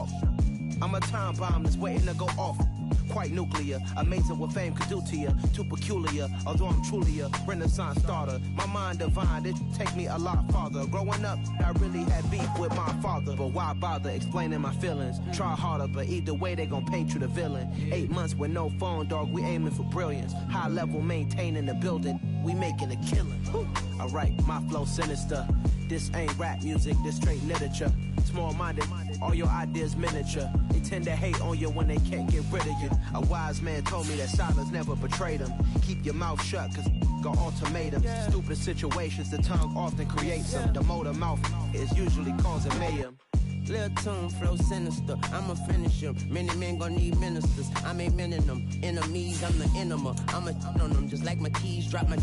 talk. I'm a time bomb that's waiting to go off. Quite nuclear, amazing what fame could do to you. Too peculiar, although I'm truly a renaissance starter. My mind divine, it take me a lot farther. Growing up, I really had beef with my father. But why bother explaining my feelings? Try harder, but either way they gon' paint you the villain. 8 months with no phone, dog, we aiming for brilliance. High level maintaining the building, we making a killing. Alright, my flow sinister. This ain't rap music, this straight literature. Small-minded, all your ideas miniature. They tend to hate on you when they can't get rid of you. A wise man told me that silence never betrayed him. Keep your mouth shut, cause got ultimatums. Stupid situations, the tongue often creates them. The motor mouth is usually causing mayhem. Lil' tune, flow sinister, I'ma finish him. Many men gon' need ministers, I'm aiming them. Enemies, I'm the enema, I'ma on them. Just like my keys, drop my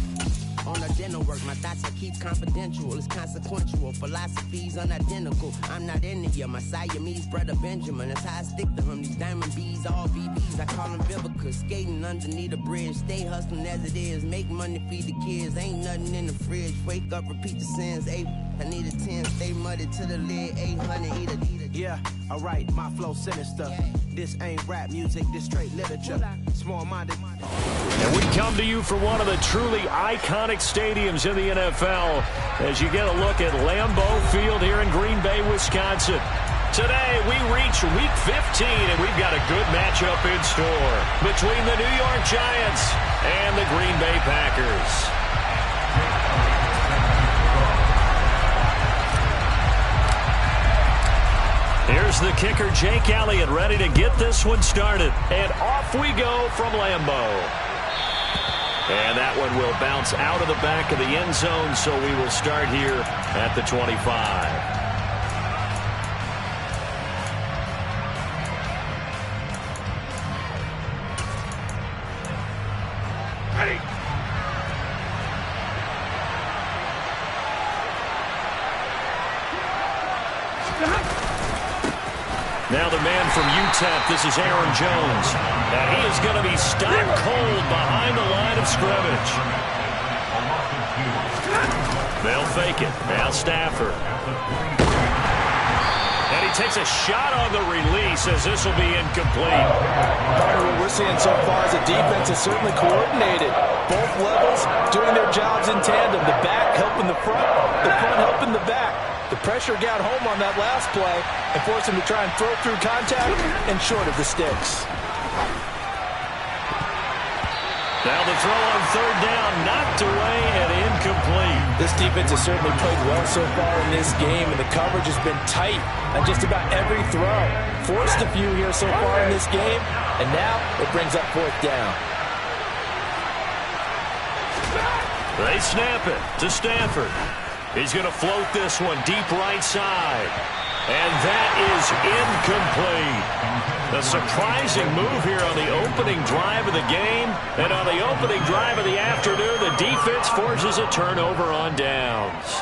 on the dinner work. My thoughts I keep confidential, it's consequential. Philosophies unidentical, I'm not into you. My Siamese brother Benjamin, that's how I stick to him. These diamond bees, all BBs, I call them Vivica. Skating underneath a bridge, stay hustling as it is. Make money, feed the kids, ain't nothing in the fridge. Wake up, repeat the sins, I need a 10, stay muddy to the lid, 800, eat a. Yeah, alright, my flow sinister. This ain't rap music, this straight literature. Small-minded. And we come to you from one of the truly iconic stadiums in the NFL as you get a look at Lambeau Field here in Green Bay, Wisconsin. Today, we reach Week 15, and we've got a good matchup in store between the New York Giants and the Green Bay Packers. Here's the kicker, Jake Elliott, ready to get this one started. And off we go from Lambeau. And that one will bounce out of the back of the end zone, so we will start here at the 25. Now the man from UTEP, this is Aaron Jones. And he is going to be stone cold behind the line of scrimmage. They'll fake it. Now Stafford. And he takes a shot on the release as this will be incomplete. What we're seeing so far is the defense is certainly coordinated. Both levels doing their jobs in tandem. The back helping the front helping the back. The pressure got home on that last play and forced him to try and throw through contact and short of the sticks. Now the throw on third down, knocked away and incomplete. This defense has certainly played well so far in this game, and the coverage has been tight on just about every throw. Forced a few here so far in this game, and now it brings up fourth down. They snap it to Stafford. He's going to float this one deep right side. And that is incomplete. A surprising move here on the opening drive of the game. And on the opening drive of the afternoon, the defense forces a turnover on downs.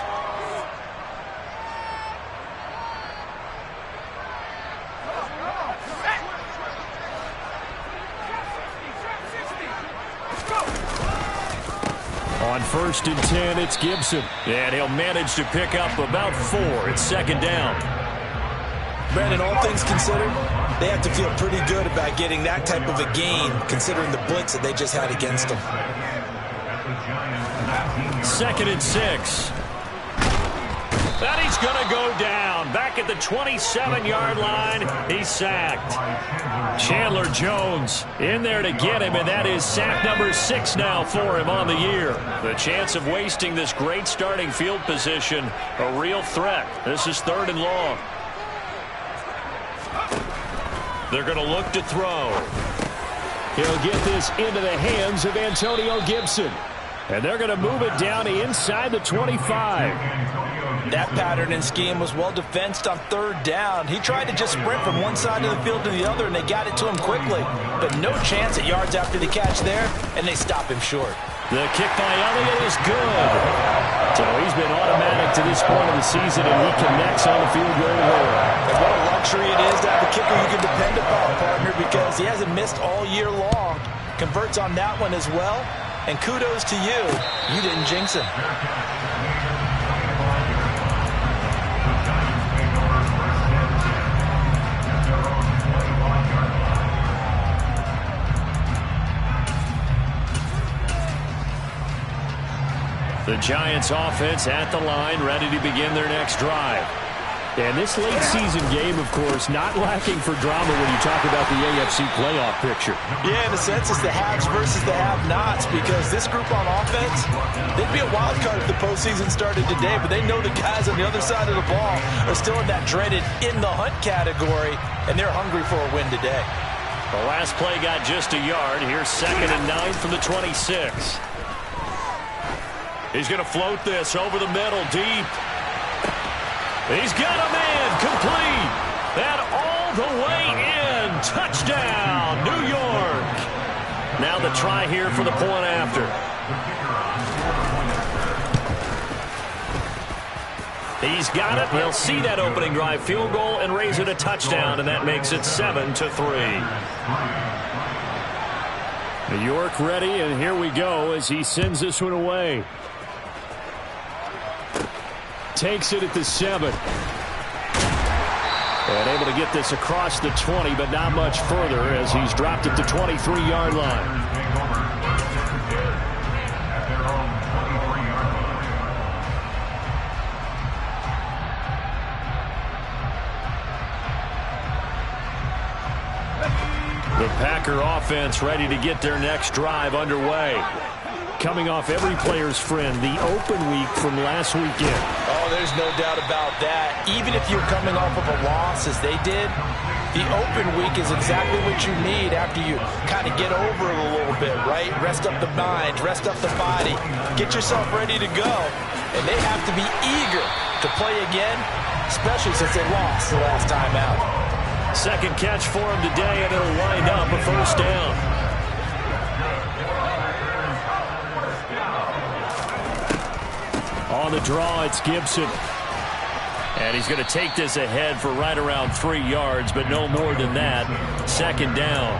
On 1st and 10, it's Gibson. And he'll manage to pick up about 4. It's second down. Brandon, all things considered, they have to feel pretty good about getting that type of a gain, considering the blitz that they just had against them. 2nd and 6. And he's going to go down. Back at the 27-yard line, he's sacked. Chandler Jones in there to get him, and that is sack number 6 now for him on the year. The chance of wasting this great starting field position, a real threat. This is 3rd and long. They're going to look to throw. He'll get this into the hands of Antonio Gibson. And they're going to move it down inside the 25. That pattern and scheme was well defensed on 3rd down. He tried to just sprint from one side of the field to the other, and they got it to him quickly. But no chance at yards after the catch there, and they stop him short. The kick by Elliott is good. So he's been automatic to this point of the season, and he connects on the field very well. And what a luxury it is to have a kicker you can depend upon, partner, because he hasn't missed all year long. Converts on that one as well. And kudos to you. You didn't jinx him. The Giants offense at the line, ready to begin their next drive. And this late season game, of course, not lacking for drama when you talk about the AFC playoff picture. Yeah, in a sense, it's the haves versus the have-nots, because this group on offense, they'd be a wild card if the postseason started today, but they know the guys on the other side of the ball are still in that dreaded in-the-hunt category, and they're hungry for a win today. The last play got just a yard. Here's 2nd and 9 from the 26. He's going to float this over the middle, deep. He's got a man, complete. That all the way in. Touchdown, New York. Now the try here for the point after. He's got it. They'll see that opening drive field goal and raise it a touchdown, and that makes it 7-3. New York ready, and here we go as he sends this one away. Takes it at the 7. And able to get this across the 20, but not much further as he's dropped it to 23-yard line. The Packer offense ready to get their next drive underway. Coming off every player's friend, the open week from last weekend. Oh, there's no doubt about that. Even if you're coming off of a loss as they did, the open week is exactly what you need after you kind of get over it a little bit, right? Rest up the mind, rest up the body, get yourself ready to go. And they have to be eager to play again, especially since they lost the last time out. Second catch for him today, and it'll wind up a first down. On the draw, it's Gibson. And he's going to take this ahead for right around 3 yards, but no more than that. 2nd down.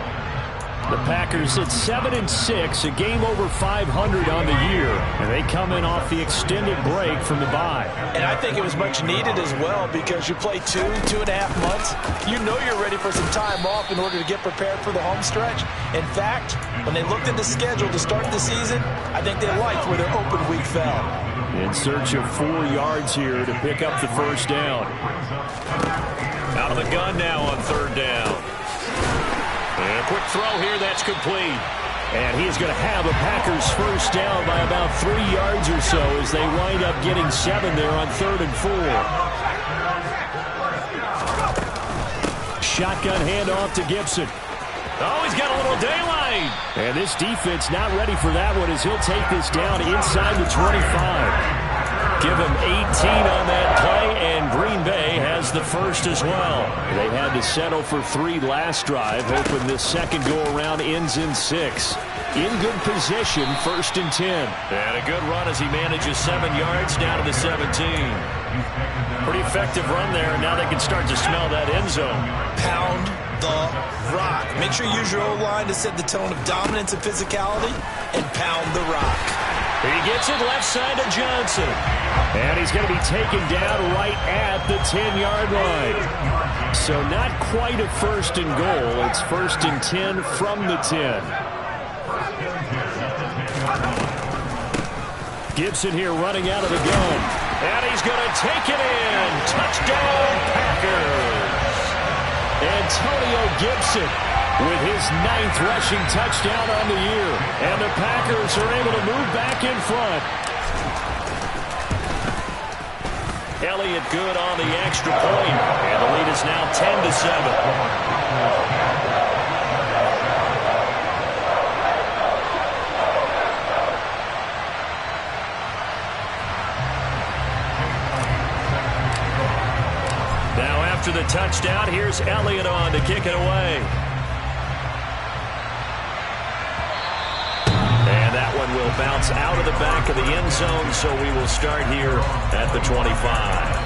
The Packers at 7-6, a game over 500 on the year. And they come in off the extended break from the bye. And I think it was much needed as well, because you play 2.5 months. You know you're ready for some time off in order to get prepared for the home stretch. In fact, when they looked at the schedule to start the season, I think they liked where their open week fell. In search of 4 yards here to pick up the first down. Out of the gun now on 3rd down. And a quick throw here, that's complete. And he is going to have a Packers first down by about 3 yards or so as they wind up getting 7 there on 3rd and 4. Shotgun handoff to Gibson. Oh, he's got a little daylight. And this defense not ready for that one as he'll take this down inside the 25. Give him 18 on that play, and Green Bay has the first as well. They had to settle for 3 last drive, hoping this second go-around ends in 6. In good position, 1st and 10. And a good run as he manages 7 yards down to the 17. Pretty effective run there, and now they can start to smell that end zone. Pound the rock. Make sure you use your O-line to set the tone of dominance and physicality, and pound the rock. He gets it left side to Johnson. And he's going to be taken down right at the 10-yard line. So not quite a 1st and goal. It's 1st and 10 from the 10. Gibson here running out of the gun. And he's going to take it in. Touchdown, Packers. Antonio Gibson with his 9th rushing touchdown on the year. And the Packers are able to move back in front. Elliott good on the extra point. And the lead is now 10-7. Now after the touchdown, here's Elliott on to kick it away. And that one will bounce out of the back of the end zone, so we will start here at the 25.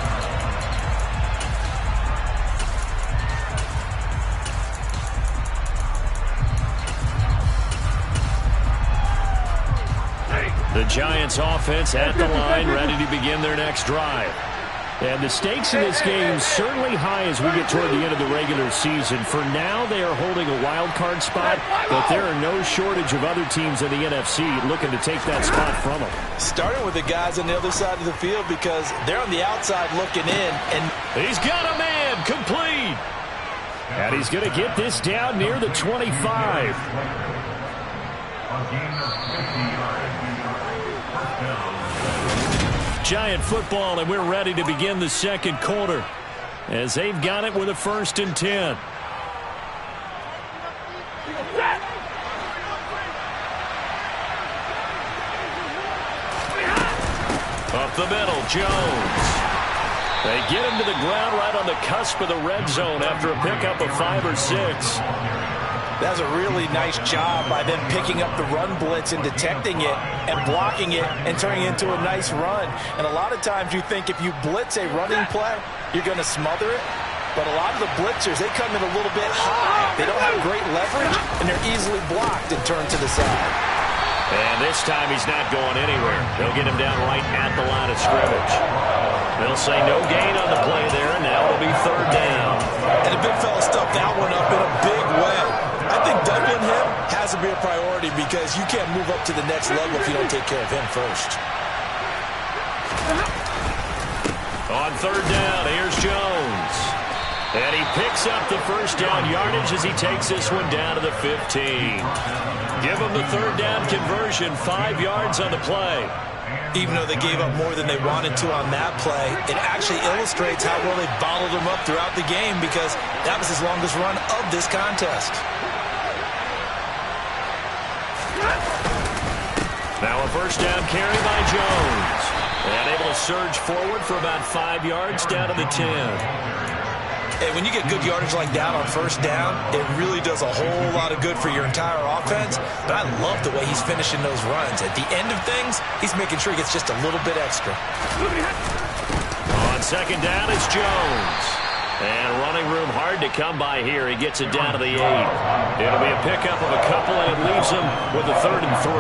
The Giants offense at the line, ready to begin their next drive. And the stakes in this game certainly high as we get toward the end of the regular season. For now, they are holding a wild card spot, but there are no shortage of other teams in the NFC looking to take that spot from them. Starting with the guys on the other side of the field because they're on the outside looking in. And he's got a man complete. And he's going to get this down near the 25. Giant football, and we're ready to begin the second quarter as they've got it with a 1st and 10. Up the middle, Jones. They get him to the ground right on the cusp of the red zone after a pickup of 5 or 6. That was a really nice job by them picking up the run blitz and detecting it and blocking it and turning it into a nice run. And a lot of times you think if you blitz a running play, you're going to smother it. But a lot of the blitzers, they come in a little bit high. They don't have great leverage, and they're easily blocked and turned to the side. And this time he's not going anywhere. They'll get him down right at the line of scrimmage. They'll say no gain on the play there, and now it'll be 3rd down. And the big fella stuffed that one up in a big way. I think doubling him has to be a priority because you can't move up to the next level if you don't take care of him first. On 3rd down, here's Jones. And he picks up the 1st down yardage as he takes this one down to the 15. Give him the 3rd down conversion, 5 yards on the play. Even though they gave up more than they wanted to on that play, it actually illustrates how well they bottled him up throughout the game because that was his longest run of this contest. Now a 1st down carry by Jones. And able to surge forward for about 5 yards down to the 10. Hey, when you get good yardage like that on 1st down, it really does a whole lot of good for your entire offense. But I love the way he's finishing those runs. At the end of things, he's making sure he gets just a little bit extra. On 2nd down, it's Jones. And running room hard to come by here. He gets it down to the 8. It'll be a pickup of a couple, and it leaves him with a 3rd and 3.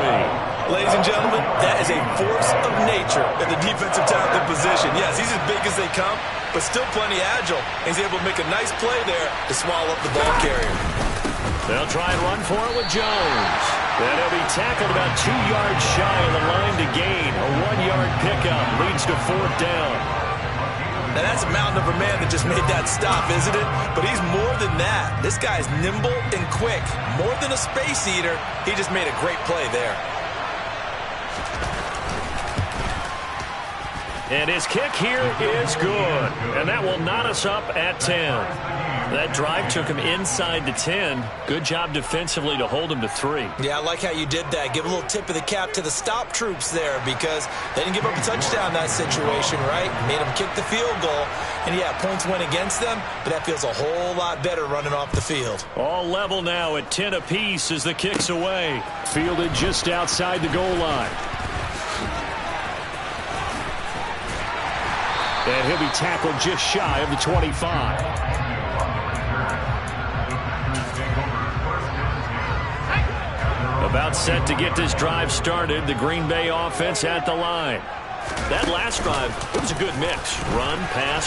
Ladies and gentlemen, that is a force of nature in the defensive tackle position. Yes, he's as big as they come, but still plenty agile. He's able to make a nice play there to swallow up the ball carrier. They'll try and run for it with Jones. Then he'll be tackled about 2 yards shy of the line to gain. A 1-yard pickup leads to 4th down. Now, that's a mountain of a man that just made that stop, isn't it? But he's more than that. This guy's nimble and quick. More than a space eater, he just made a great play there. And his kick here is good. And that will knot us up at 10. That drive took him inside the 10. Good job defensively to hold him to 3. Yeah, I like how you did that. Give a little tip of the cap to the stop troops there because they didn't give up a touchdown in that situation, right? Made them kick the field goal. And, yeah, points went against them, but that feels a whole lot better running off the field. All level now at 10 apiece as the kick's away. Fielded just outside the goal line. And he'll be tackled just shy of the 25. About set to get this drive started. The Green Bay offense at the line. That last drive, it was a good mix. Run, pass,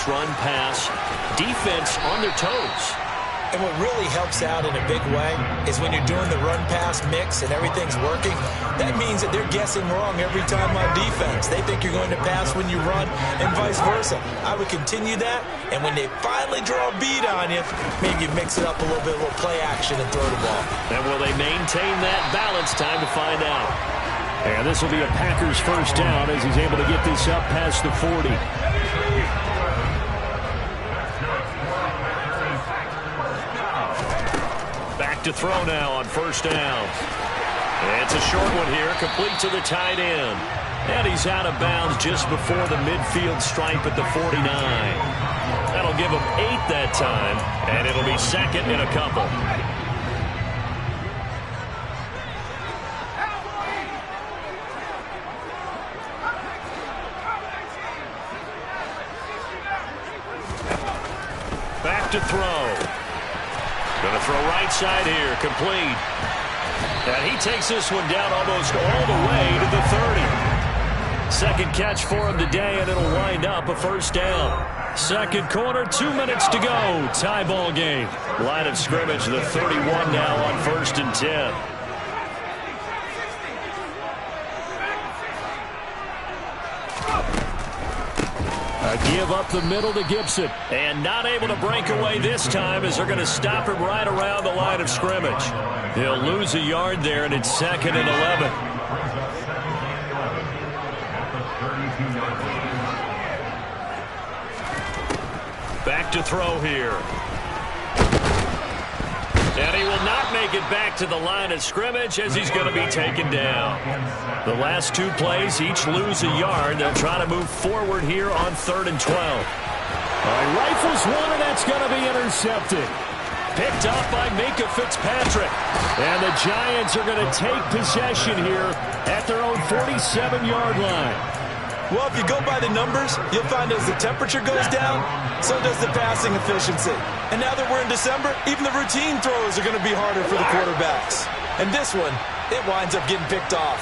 defense on their toes. And what really helps out in a big way is when you're doing the run-pass mix and everything's working, that means that they're guessing wrong every time on defense. They think you're going to pass when you run and vice versa. I would continue that, and when they finally draw a bead on you, maybe you mix it up a little bit, a little play action and throw the ball. And will they maintain that balance? Time to find out. And this will be a Packers 1st down as he's able to get this up past the 40. To throw now on 1st down. It's a short one here, complete to the tight end. And he's out of bounds just before the midfield stripe at the 49. That'll give him 8 that time, and it'll be 2nd and a couple. Back to throw. Going to throw right side here, complete. And he takes this one down almost all the way to the 30. Second catch for him today, and it'll wind up a first down. Second quarter, 2 minutes to go. Tie ball game. Line of scrimmage, the 31 now on 1st and 10. A give up the middle to Gibson. And not able to break away this time as they're going to stop him right around the line of scrimmage. He'll lose a yard there, and it's 2nd and 11. Back to throw here. And he will not make it back to the line of scrimmage as he's going to be taken down. The last 2 plays each lose a yard. They'll try to move forward here on 3rd and 12. Rifles one, and that's going to be intercepted. Picked up by Minkah Fitzpatrick. And the Giants are going to take possession here at their own 47-yard line. Well, if you go by the numbers, you'll find as the temperature goes down, so does the passing efficiency. And now that we're in December, even the routine throws are going to be harder for the quarterbacks. And this one, it winds up getting picked off.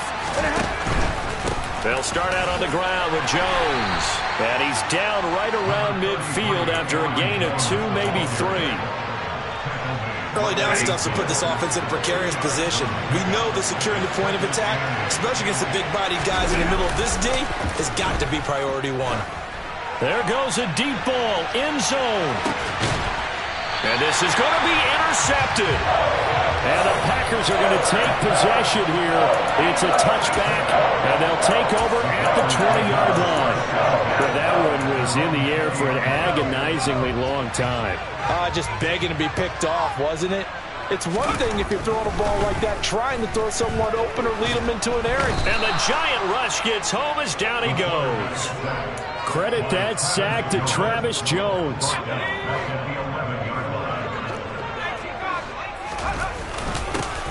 They'll start out on the ground with Jones. And he's down right around midfield after a gain of 2, maybe 3. Early down stuff to put this offense in a precarious position. We know that securing the point of attack, especially against the big-bodied guys in the middle of this D, has got to be priority 1. There goes a deep ball, end zone. And this is going to be intercepted. And the Packers are going to take possession here. It's a touchback, and they'll take over at the 20-yard line. But that one was in the air for an agonizingly long time. Just begging to be picked off, wasn't it? It's one thing if you're throwing a ball like that, trying to throw someone open or lead them into an area. And the giant rush gets home as down he goes. Credit that sack to Travis Jones.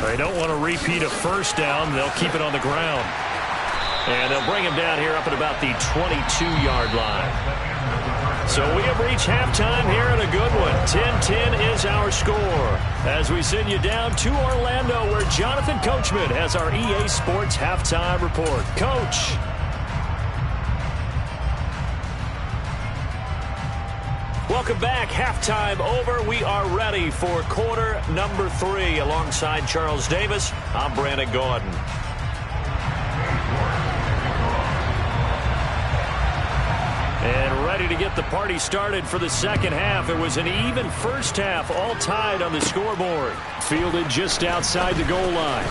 They don't want to repeat a first down. They'll keep it on the ground. And they'll bring him down here up at about the 22-yard line. So we have reached halftime here in a good one. 10-10 is our score as we send you down to Orlando where Jonathan Coachman has our EA Sports halftime report. Coach. Welcome back. Halftime over. We are ready for quarter number 3 alongside Charles Davis. I'm Brandon Gordon. And ready to get the party started for the second half. It was an even first half, all tied on the scoreboard. Fielded just outside the goal line.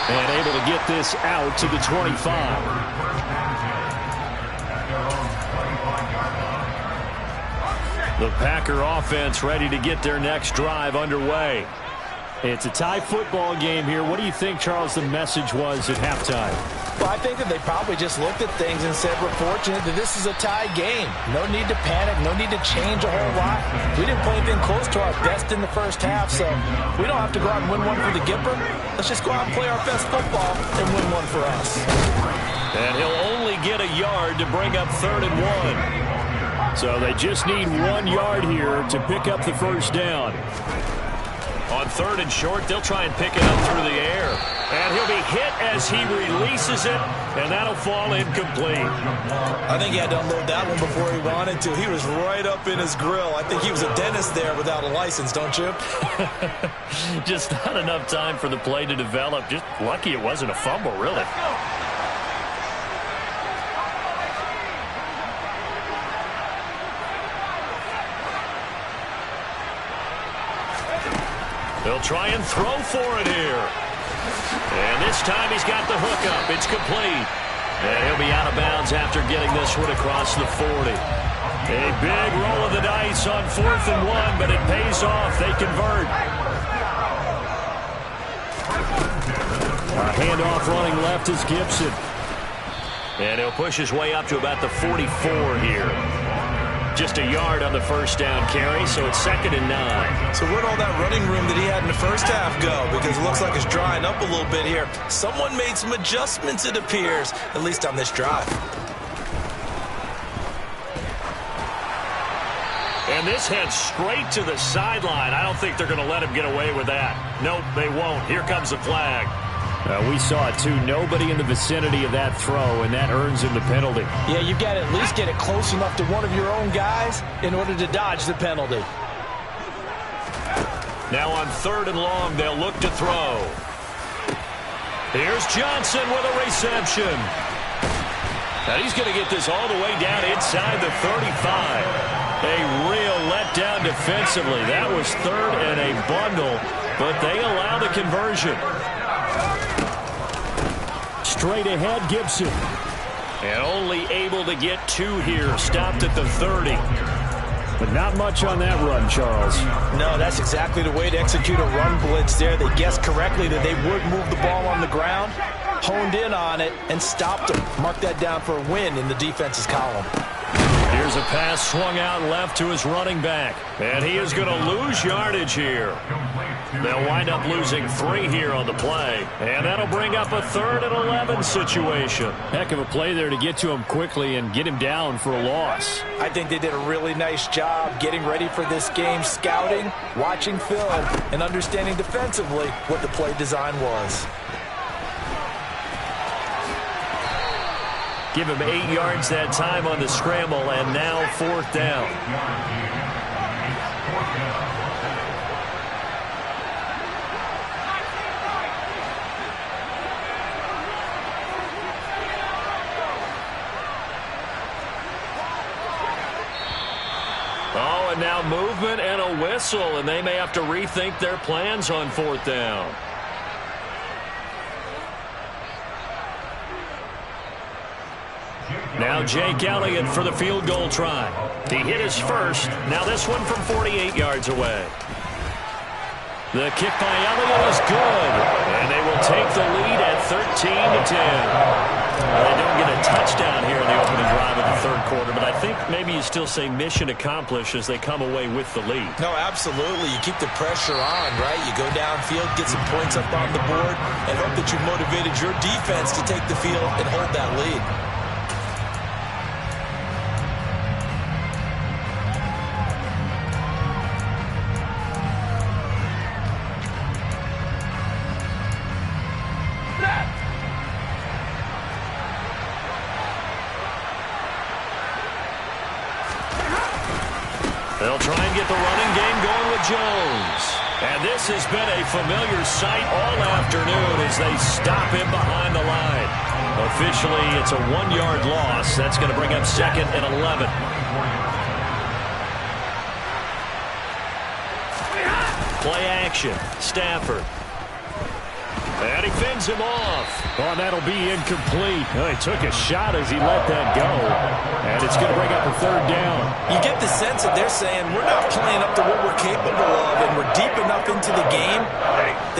And able to get this out to the 25. The Packer offense ready to get their next drive underway. It's a tie football game here. What do you think, Charles, the message was at halftime? Well, I think that they probably just looked at things and said, we're fortunate that this is a tie game. No need to panic. No need to change a whole lot. We didn't play anything close to our best in the first half, so we don't have to go out and win one for the Gipper. Let's just go out and play our best football and win one for us. And he'll only get a yard to bring up 3rd and 1. So they just need 1 yard here to pick up the first down. On 3rd and short, they'll try and pick it up through the air. And he'll be hit as he releases it, and that'll fall incomplete. I think he had to unload that one before he wanted to. He was right up in his grill. I think he was a dentist there without a license, don't you? Just not enough time for the play to develop. Just lucky it wasn't a fumble, really. They'll try and throw for it here. And this time he's got the hook up. It's complete. And he'll be out of bounds after getting this one across the 40. A big roll of the dice on 4th and 1, but it pays off. They convert. A handoff running left is Gibson. And he'll push his way up to about the 44 here. Just a yard on the first down carry, so it's 2nd and 9. So where'd all that running room that he had in the first half go? Because it looks like it's drying up a little bit here. Someone made some adjustments, it appears, at least on this drive. And this heads straight to the sideline. I don't think they're going to let him get away with that. Nope, they won't. Here comes the flag. We saw it, too. Nobody in the vicinity of that throw, and that earns him the penalty. Yeah, you've got to at least get it close enough to one of your own guys in order to dodge the penalty. Now on 3rd and long, they'll look to throw. Here's Johnson with a reception. And he's going to get this all the way down inside the 35. A real letdown defensively. That was 3rd and a bundle, but they allow the conversion. Straight ahead, Gibson. And only able to get 2 here. Stopped at the 30. But not much on that run, Charles. No, that's exactly the way to execute a run blitz there. They guessed correctly that they would move the ball on the ground, honed in on it, and stopped them. Mark that down for a win in the defense's column. Here's a pass swung out left to his running back. And he is going to lose yardage here. They'll wind up losing 3 here on the play. And that'll bring up a 3rd and 11 situation. Heck of a play there to get to him quickly and get him down for a loss. I think they did a really nice job getting ready for this game, scouting, watching film, and understanding defensively what the play design was. Give him 8 yards that time on the scramble, and now 4th down. Oh, and now movement and a whistle, and they may have to rethink their plans on 4th down. Now Jake Elliott for the field goal try. He hit his first. Now this one from 48 yards away. The kick by Elliott is good. And they will take the lead at 13-10. Well, they don't get a touchdown here in the opening drive of the 3rd quarter, but I think maybe you still say mission accomplished as they come away with the lead. No, absolutely. You keep the pressure on, right? You go downfield, get some points up on the board, and hope that you've motivated your defense to take the field and hold that lead. They'll try and get the running game going with Jones. And this has been a familiar sight all afternoon as they stop him behind the line. Officially, it's a 1-yard loss. That's going to bring up 2nd and 11. Play action. Stafford. And he fends him off. Oh, that'll be incomplete. Oh, he took a shot as he let that go. And it's going to bring up a 3rd down. You get the sense that they're saying we're not playing up to what we're capable of, and we're deep enough into the game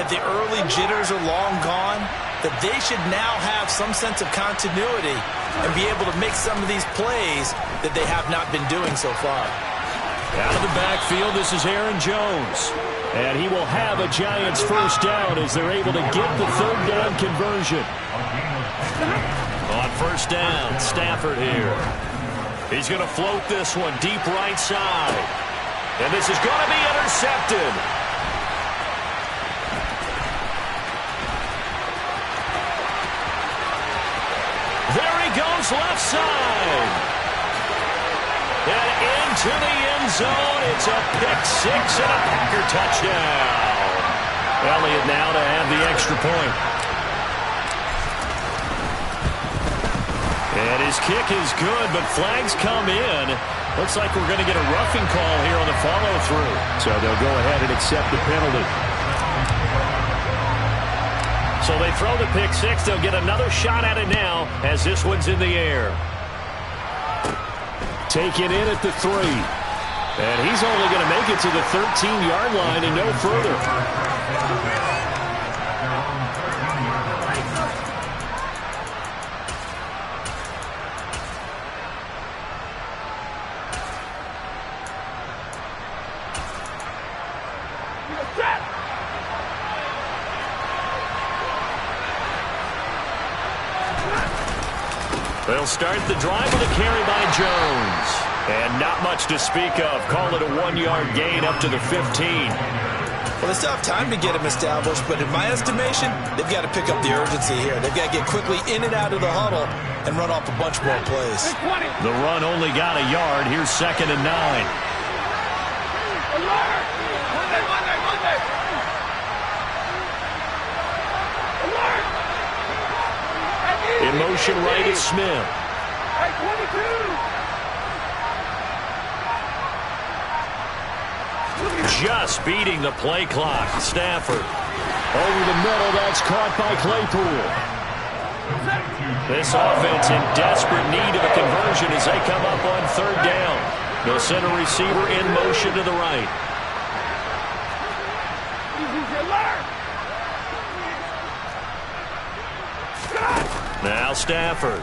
that the early jitters are long gone, that they should now have some sense of continuity and be able to make some of these plays that they have not been doing so far. Out of the backfield, this is Aaron Jones. And he will have a Giants 1st down as they're able to get the 3rd down conversion. On 1st down, Stafford here. He's going to float this one deep right side. And this is going to be intercepted. There he goes left side. And into the end zone, it's a pick 6 and a Packer touchdown. Elliott now to have the extra point. And his kick is good, but flags come in. Looks like we're going to get a roughing call here on the follow-through. So they'll go ahead and accept the penalty. So they throw the pick 6. They'll get another shot at it now as this one's in the air. Taken in at the 3. And he's only going to make it to the 13-yard line and no further. They'll start the drive with a carry by Jones. And not much to speak of. Call it a 1-yard gain up to the 15. Well, they still have time to get him established, but in my estimation, they've got to pick up the urgency here. They've got to get quickly in and out of the huddle and run off a bunch more plays. The run only got a yard. Here's 2nd and 9. In motion right is Smith. Just beating the play clock. Stafford. Over the middle, that's caught by Claypool. This offense in desperate need of a conversion as they come up on 3rd down. The center receiver in motion to the right. Now Stafford.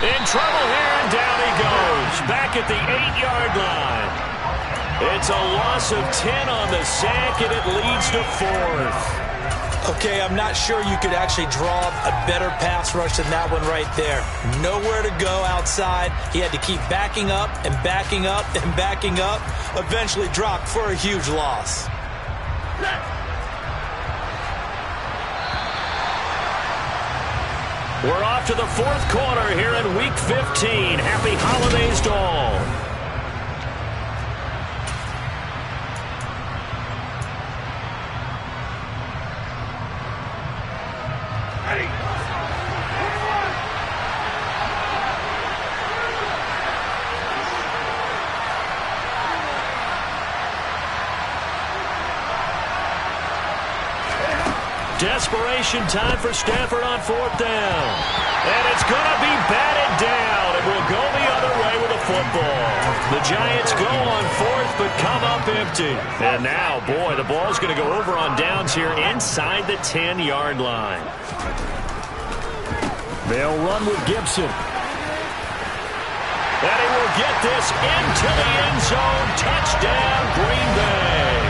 In trouble here, and down he goes. Back at the 8-yard line. It's a loss of 10 on the sack, and it leads to 4th. Okay, I'm not sure you could actually draw a better pass rush than that one right there. Nowhere to go outside. He had to keep backing up and backing up and backing up. Eventually dropped for a huge loss. We're off to the 4th quarter here in Week 15. Happy holidays to all. Desperation time for Stafford on 4th down. And it's going to be batted down. It will go the other way with a football. The Giants go on 4th but come up empty. And now, boy, the ball's going to go over on downs here inside the 10-yard line. They'll run with Gibson. And he will get this into the end zone. Touchdown, Green Bay.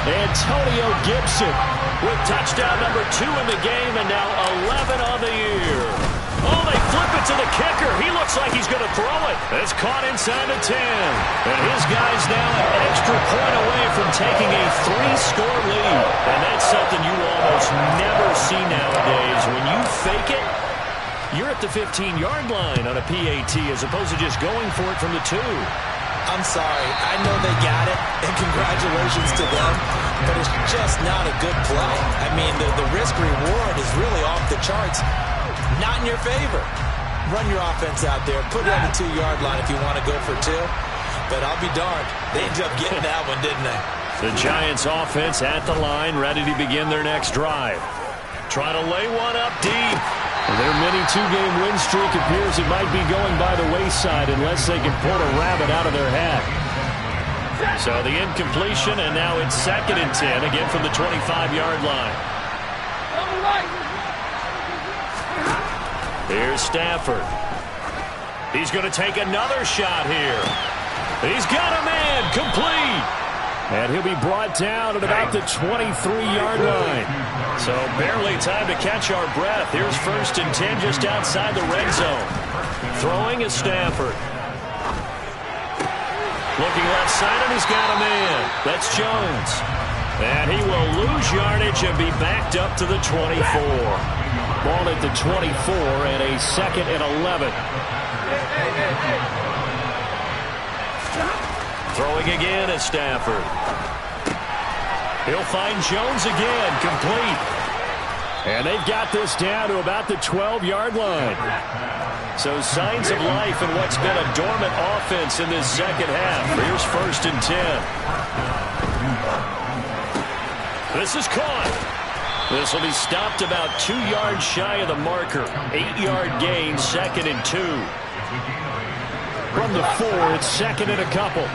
Antonio Gibson with touchdown number 2 in the game and now 11 on the year. Oh, they flip it to the kicker. He looks like he's going to throw it. It's caught inside the 10. And his guy's now an extra point away from taking a 3-score lead. And that's something you almost never see nowadays. When you fake it, you're at the 15-yard line on a PAT as opposed to just going for it from the 2. I'm sorry. I know they got it, and congratulations to them, but it's just not a good play. I mean, the risk-reward is really off the charts. Not in your favor. Run your offense out there. Put it on the 2-yard line if you want to go for 2. But I'll be darned. They ended up getting that one, didn't they? The Giants offense at the line, ready to begin their next drive. Try to lay one up deep. Their mini 2-game win streak appears it might be going by the wayside unless they can pull a rabbit out of their hat. So the incompletion, and now it's 2nd and 10, again from the 25-yard line. Here's Stafford. He's going to take another shot here. He's got a man, complete. And he'll be brought down at about the 23-yard line. So barely time to catch our breath. Here's 1st and 10 just outside the red zone. Throwing is Stafford. Looking left side, and he's got a man. That's Jones. And he will lose yardage and be backed up to the 24. Ball at the 24 and a 2nd and 11. Throwing again is Stafford. He'll find Jones again, complete. And they've got this down to about the 12-yard line. So signs of life in what's been a dormant offense in this second half. Here's 1st and 10. This is caught. This will be stopped about 2 yards shy of the marker. 8-yard gain, 2nd and 2. From the 4, it's 2nd and a couple.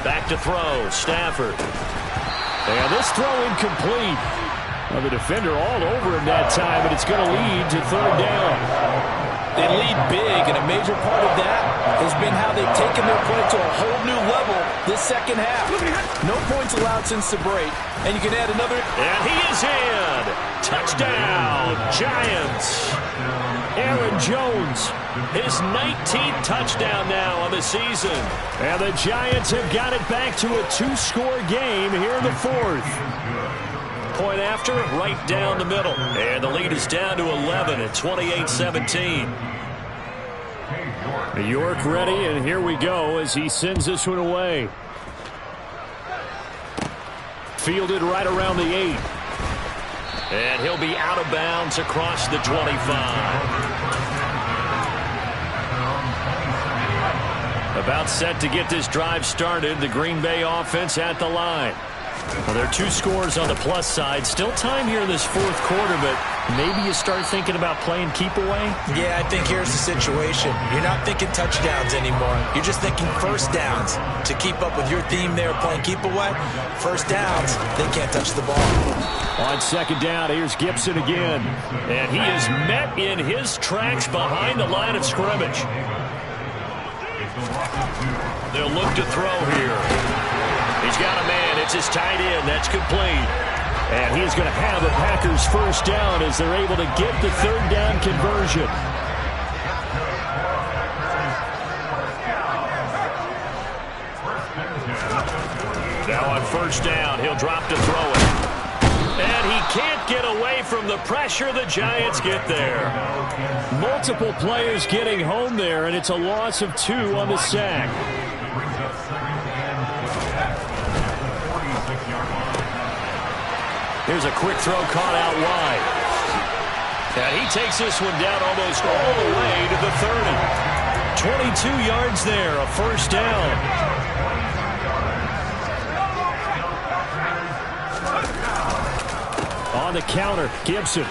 Back to throw, Stafford. And this throw incomplete. Well, the defender all over him that time, but it's going to lead to 3rd down. They lead big, and a major part of that has been how they've taken their play to a whole new level this second half. No points allowed since the break, and you can add another. And he is in. Touchdown, Giants. Aaron Jones, his 19th touchdown now on the season. And the Giants have got it back to a 2-score game here in the fourth. Point after, right down the middle. And the lead is down to 11 at 28-17. New York ready, and here we go as he sends this one away. Fielded right around the 8. And he'll be out of bounds across the 25. About set to get this drive started. The Green Bay offense at the line. Well, there are 2 scores on the plus side. Still time here in this fourth quarter, but maybe you start thinking about playing keep away? Yeah, I think here's the situation. You're not thinking touchdowns anymore. You're just thinking first downs. To keep up with your theme there playing keep away, first downs, they can't touch the ball. On second down, here's Gibson again. And he is met in his tracks behind the line of scrimmage. They'll look to throw here. He's got a man. It's his tight end. That's complete. And he's going to have a Packers first down as they're able to get the third down conversion. Now on first down, he'll drop to throw it. And he can't get away from the pressure. The Giants get there. Multiple players getting home there, and it's a loss of 2 on the sack. Here's a quick throw caught out wide. And he takes this one down almost all the way to the 30. 22 yards there, a first down. On the counter, Gibson.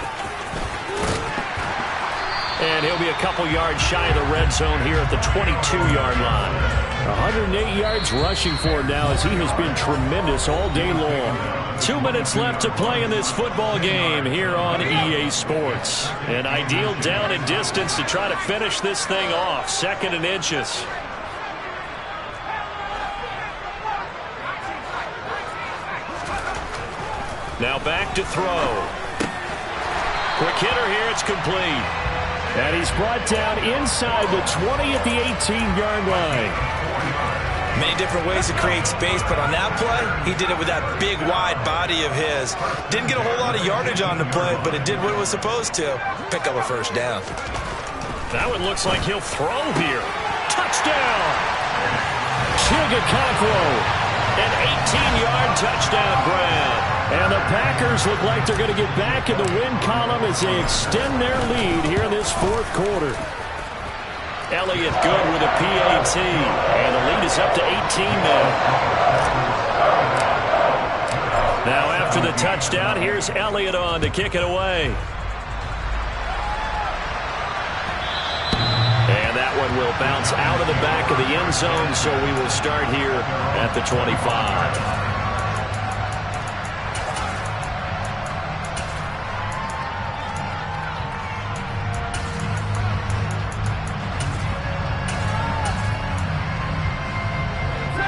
And he'll be a couple yards shy of the red zone here at the 22-yard line. 108 yards rushing for him now as he has been tremendous all day long. 2 minutes left to play in this football game here on EA Sports. An ideal down and distance to try to finish this thing off. 2nd and inches. Now back to throw. Quick hitter here. It's complete. And he's brought down inside the 20 at the 18-yard line. Many different ways to create space, but on that play, he did it with that big, wide body of his. Didn't get a whole lot of yardage on the play, but it did what it was supposed to. Pick up a first down. That one looks like he'll throw here. Touchdown! Chigakakwo. An 18-yard touchdown grab. And the Packers look like they're going to get back in the win column as they extend their lead here in this fourth quarter. Elliott good with a PAT. And the lead is up to 18 now. Now after the touchdown, here's Elliott on to kick it away. And that one will bounce out of the back of the end zone, so we will start here at the 25.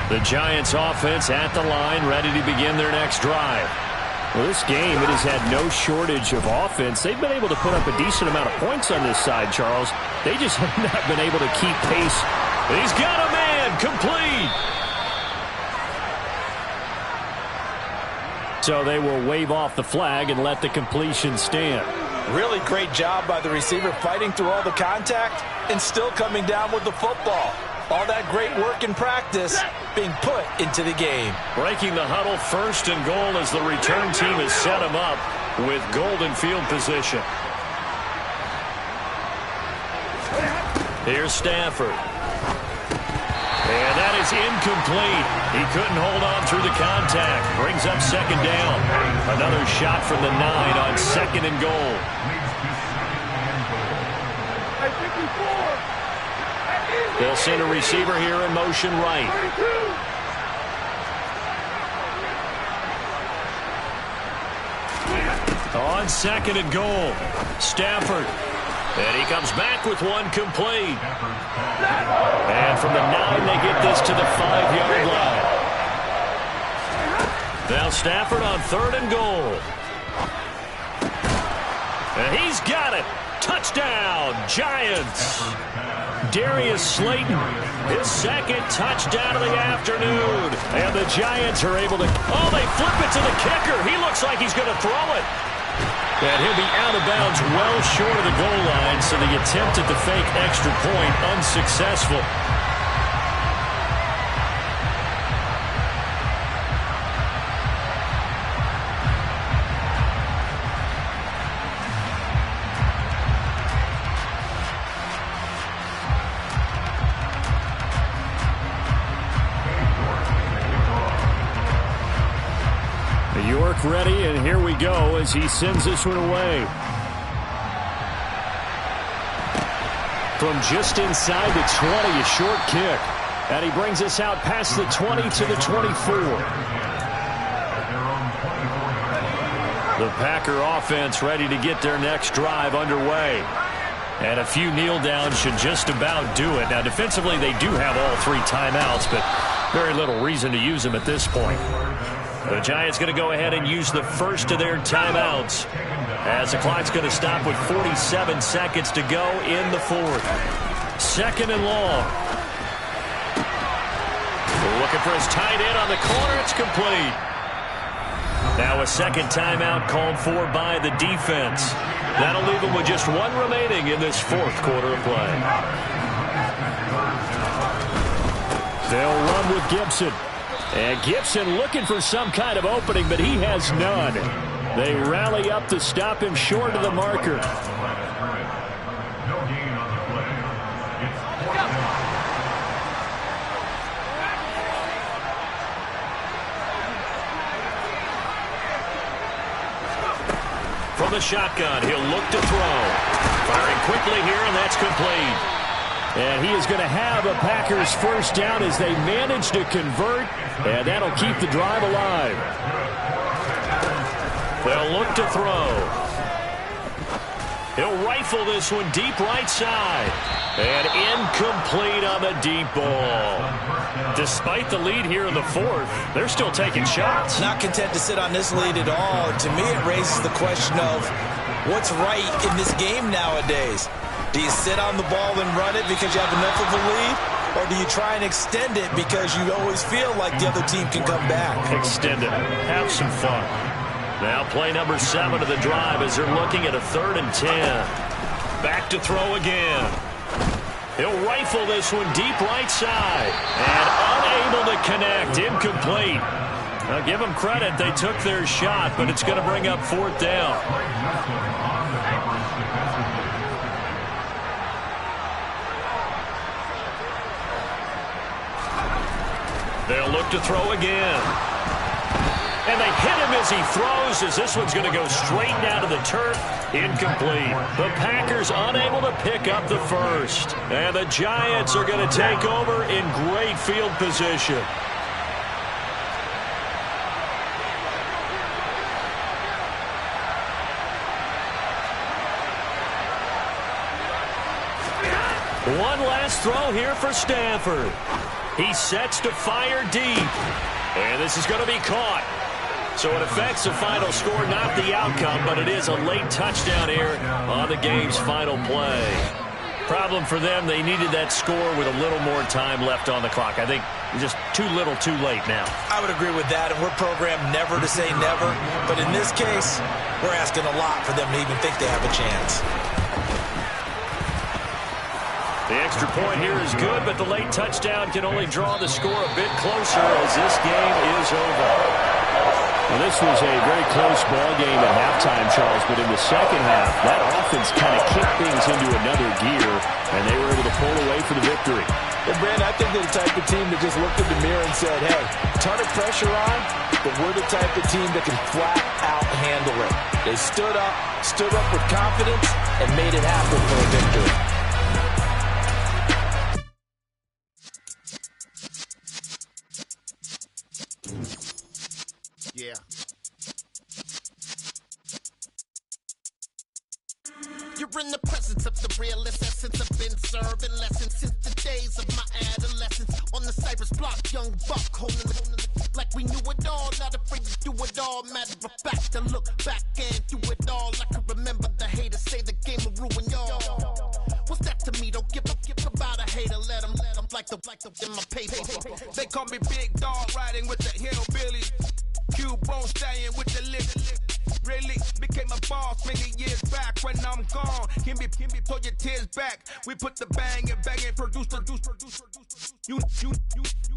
The Giants offense at the line, ready to begin their next drive. Well, this game, it has had no shortage of offense. They've been able to put up a decent amount of points on this side, Charles. They just have not been able to keep pace. He's got a man, complete. So they will wave off the flag and let the completion stand. Really great job by the receiver fighting through all the contact and still coming down with the football. All that great work in practice being put into the game. Breaking the huddle, 1st and goal as the return team has set him up with golden field position. Here's Stafford. And that is incomplete. He couldn't hold on through the contact. Brings up 2nd down. Another shot from the 9 on 2nd and goal. They'll send a receiver here in motion right. On 2nd and goal, Stafford. And he comes back with one complete. And from the 9, they get this to the 5-yard line. Now Stafford on 3rd and goal. And he's got it. Touchdown, Giants. Darius Slayton, his second touchdown of the afternoon. And the Giants are able to, they flip it to the kicker. He looks like he's going to throw it. And he'll be out of bounds well short of the goal line, so the attempt at the fake extra point unsuccessful. York ready, and here we go as he sends this one away. From just inside the 20, a short kick. And he brings us out past the 20 to the 24. The Packer offense ready to get their next drive underway. And a few kneel downs should just about do it. Now, defensively, they do have all 3 timeouts, but very little reason to use them at this point. The Giants going to go ahead and use the first of their timeouts as the clock's going to stop with 47 seconds to go in the fourth. Second and long. Looking for his tight end on the corner. It's complete. Now a second timeout called for by the defense. That'll leave them with just 1 remaining in this fourth quarter of play. They'll run with Gibson. And Gibson looking for some kind of opening, but he has none. They rally up to stop him short of the marker. From the shotgun, he'll look to throw. Firing quickly here, and that's complete. And he is going to have a Packers first down as they manage to convert, and that'll keep the drive alive. They'll look to throw. He'll rifle this one deep right side. And incomplete on the deep ball. Despite the lead here in the fourth, they're still taking shots. Not content to sit on this lead at all. To me, it raises the question of what's right in this game nowadays. Do you sit on the ball and run it because you have enough of a lead? Or do you try and extend it because you always feel like the other team can come back? Extend it. Have some fun. Now play number 7 of the drive as they're looking at a 3rd and 10. Back to throw again. He'll rifle this one deep right side. And unable to connect. Incomplete. Now give them credit. They took their shot, but it's going to bring up 4th down. They'll look to throw again. And they hit him as he throws, as this one's going to go straight down to the turf. Incomplete. The Packers unable to pick up the first. And the Giants are going to take over in great field position. One last throw here for Stafford. He sets to fire deep. And this is going to be caught. So it affects the final score, not the outcome, but it is a late touchdown here on the game's final play. Problem for them, they needed that score with a little more time left on the clock. I think just too little, too late now. I would agree with that, and we're programmed never to say never. But in this case, we're asking a lot for them to even think they have a chance. The extra point here is good, but the late touchdown can only draw the score a bit closer as this game is over. Well, this was a very close ball game at halftime, Charles, but in the second half, that offense kind of kicked things into another gear, and they were able to pull away for the victory. Well, Brand, I think they're the type of team that just looked in the mirror and said, hey, ton of pressure on, but we're the type of team that can flat out handle it. They stood up with confidence, and made it happen for a victory. Yeah. You're in the presence of the realest essence. I've been serving lessons since the days of my adolescence. On the Cypress block, young buck holding it like we knew it all. Not afraid to do it all. Matter of fact, to look back and do it all. I can remember the haters say the game will ruin y'all. like the in my paper. They call me Big Dog, riding with the hillbillies. Cubone staying with the lift. Really became a boss many years back. When I'm gone, can be pull your tears back. We put the bang and produce. You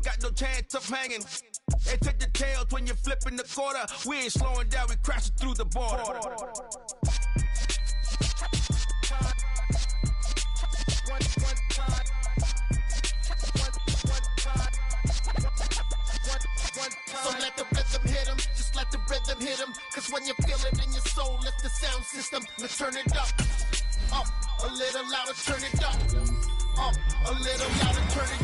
got no chance of hanging. They take the tails when you're flipping the quarter. We ain't slowing down, we crashing through the border. So let the rhythm hit him, just let the rhythm hit him. Cause when you feel it in your soul, it's the sound system. Let's turn it up a little louder, turn it up a little louder, turn it